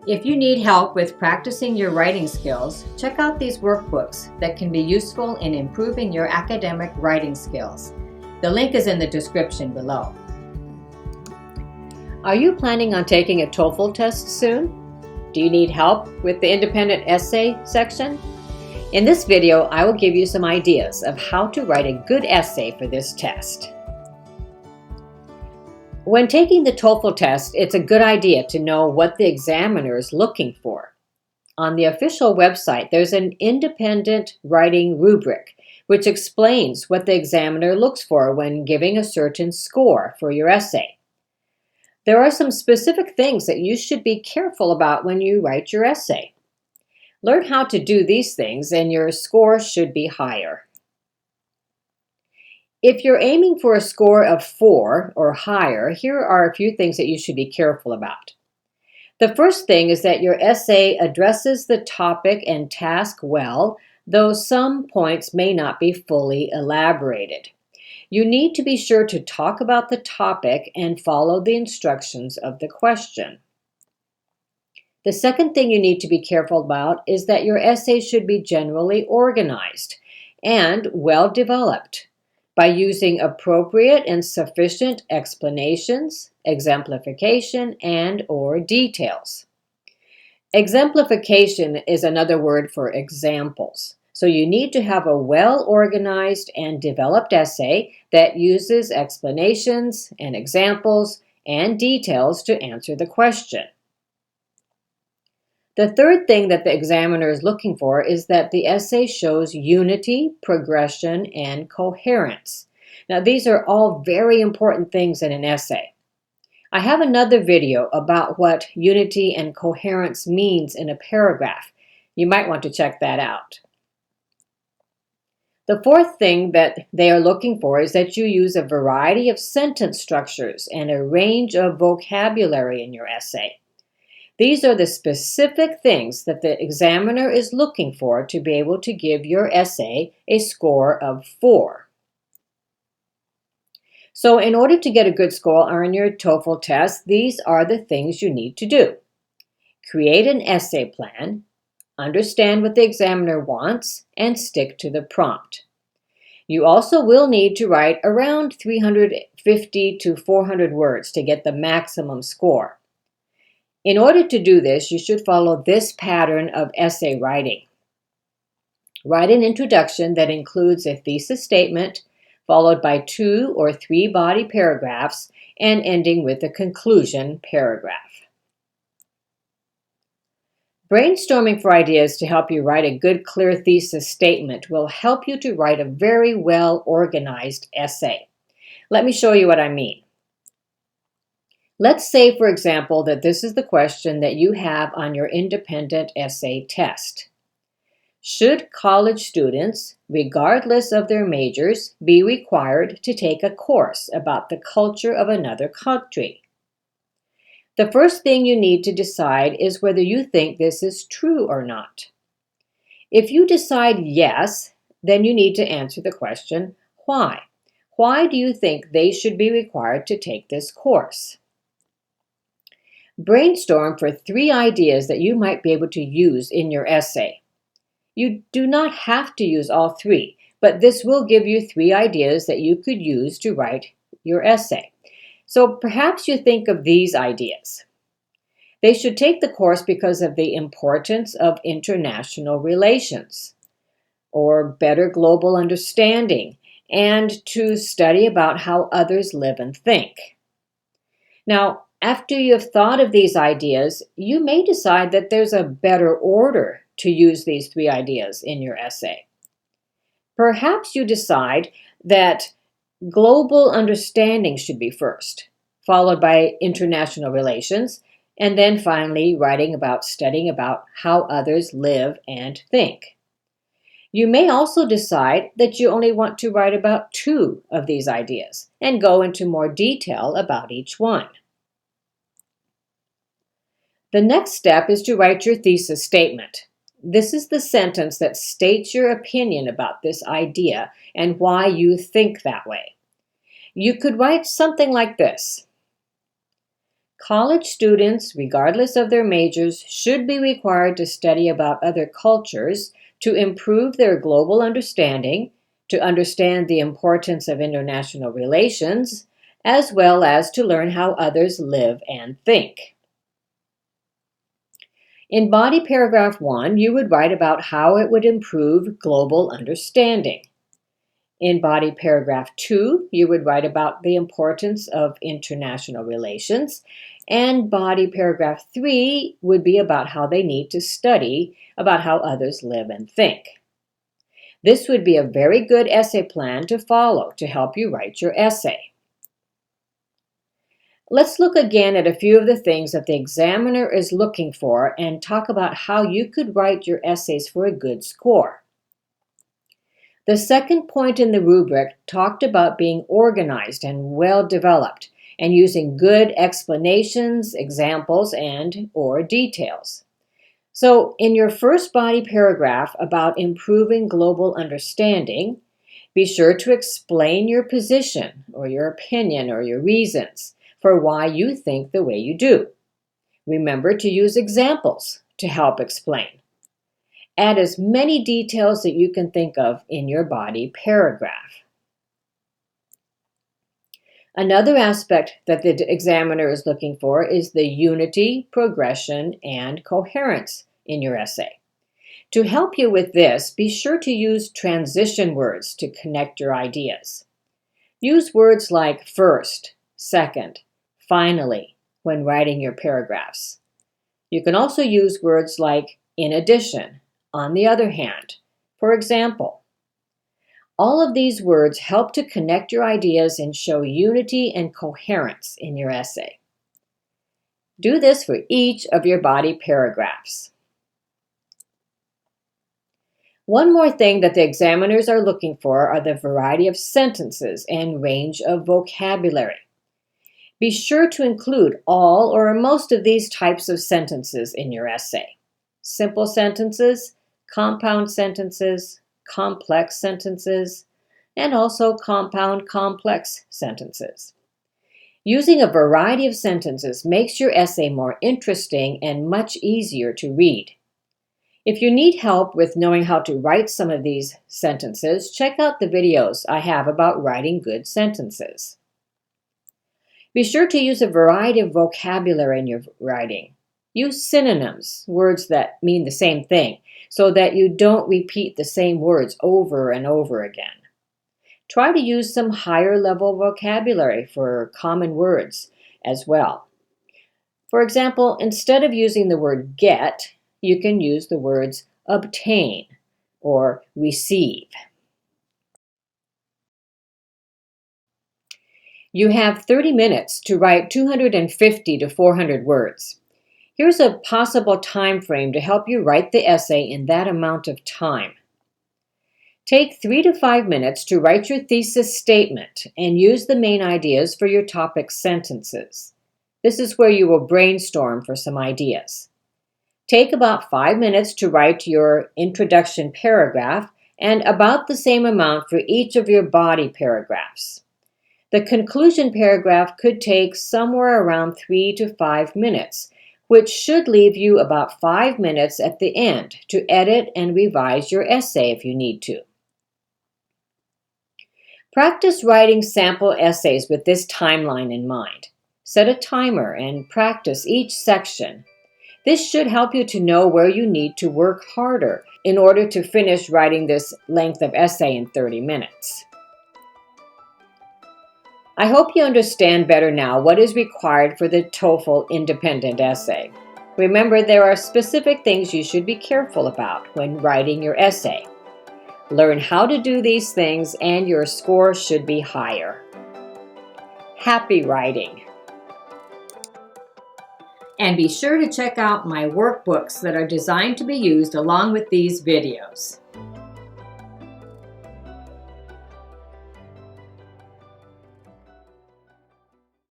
If you need help with practicing your writing skills, check out these workbooks that can be useful in improving your academic writing skills. The link is in the description below. Are you planning on taking a TOEFL test soon? Do you need help with the independent essay section? In this video, I will give you some ideas of how to write a good essay for this test. When taking the TOEFL test, it's a good idea to know what the examiner is looking for. On the official website, there's an independent writing rubric, which explains what the examiner looks for when giving a certain score for your essay. There are some specific things that you should be careful about when you write your essay. Learn how to do these things and your score should be higher. If you're aiming for a score of 4 or higher, here are a few things that you should be careful about. The first thing is that your essay addresses the topic and task well, though some points may not be fully elaborated. You need to be sure to talk about the topic and follow the instructions of the question. The second thing you need to be careful about is that your essay should be generally organized and well developed by using appropriate and sufficient explanations, exemplification, and/or details. Exemplification is another word for examples. So you need to have a well-organized and developed essay that uses explanations and examples and details to answer the question. The third thing that the examiner is looking for is that the essay shows unity, progression, and coherence. Now, these are all very important things in an essay. I have another video about what unity and coherence means in a paragraph. You might want to check that out. The fourth thing that they are looking for is that you use a variety of sentence structures and a range of vocabulary in your essay. These are the specific things that the examiner is looking for to be able to give your essay a score of 4. So in order to get a good score on your TOEFL test, these are the things you need to do. Create an essay plan, understand what the examiner wants, and stick to the prompt. You also will need to write around 350 to 400 words to get the maximum score. In order to do this, you should follow this pattern of essay writing. Write an introduction that includes a thesis statement, followed by 2 or 3 body paragraphs, and ending with a conclusion paragraph. Brainstorming for ideas to help you write a good, clear thesis statement will help you to write a very well-organized essay. Let me show you what I mean. Let's say, for example, that this is the question that you have on your independent essay test. Should college students, regardless of their majors, be required to take a course about the culture of another country? The first thing you need to decide is whether you think this is true or not. If you decide yes, then you need to answer the question, why? Why do you think they should be required to take this course? Brainstorm for 3 ideas that you might be able to use in your essay. You do not have to use all 3, but this will give you 3 ideas that you could use to write your essay. So perhaps you think of these ideas. They should take the course because of the importance of international relations, or better global understanding, and to study about how others live and think. Now, after you have thought of these ideas, you may decide that there's a better order to use these 3 ideas in your essay. Perhaps you decide that global understanding should be first, followed by international relations, and then finally studying about how others live and think. You may also decide that you only want to write about 2 of these ideas and go into more detail about each one. The next step is to write your thesis statement. This is the sentence that states your opinion about this idea and why you think that way. You could write something like this. College students, regardless of their majors, should be required to study about other cultures to improve their global understanding, to understand the importance of international relations, as well as to learn how others live and think. In body paragraph 1, you would write about how it would improve global understanding. In body paragraph 2, you would write about the importance of international relations, and body paragraph 3 would be about how they need to study about how others live and think. This would be a very good essay plan to follow to help you write your essay. Let's look again at a few of the things that the examiner is looking for and talk about how you could write your essays for a good score. The second point in the rubric talked about being organized and well-developed and using good explanations, examples, and/or details. So in your first body paragraph about improving global understanding, be sure to explain your position or your opinion or your reasons for why you think the way you do. Remember to use examples to help explain. Add as many details that you can think of in your body paragraph. Another aspect that the examiner is looking for is the unity, progression, and coherence in your essay. To help you with this, be sure to use transition words to connect your ideas. Use words like first, second, finally when writing your paragraphs. You can also use words like in addition, on the other hand, for example. All of these words help to connect your ideas and show unity and coherence in your essay. Do this for each of your body paragraphs. One more thing that the examiners are looking for are the variety of sentences and range of vocabulary. Be sure to include all or most of these types of sentences in your essay. Simple sentences, compound sentences, complex sentences, and also compound complex sentences. Using a variety of sentences makes your essay more interesting and much easier to read. If you need help with knowing how to write some of these sentences, check out the videos I have about writing good sentences. Be sure to use a variety of vocabulary in your writing. Use synonyms, words that mean the same thing, so that you don't repeat the same words over and over again. Try to use some higher level vocabulary for common words as well. For example, instead of using the word get, you can use the words obtain or receive. You have 30 minutes to write 250 to 400 words. Here's a possible time frame to help you write the essay in that amount of time. Take 3 to 5 minutes to write your thesis statement and use the main ideas for your topic sentences. This is where you will brainstorm for some ideas. Take about 5 minutes to write your introduction paragraph and about the same amount for each of your body paragraphs. The conclusion paragraph could take somewhere around 3 to 5 minutes, which should leave you about 5 minutes at the end to edit and revise your essay if you need to. Practice writing sample essays with this timeline in mind. Set a timer and practice each section. This should help you to know where you need to work harder in order to finish writing this length of essay in 30 minutes. I hope you understand better now what is required for the TOEFL Independent essay. Remember, there are specific things you should be careful about when writing your essay. Learn how to do these things and your score should be higher. Happy writing! And be sure to check out my workbooks that are designed to be used along with these videos.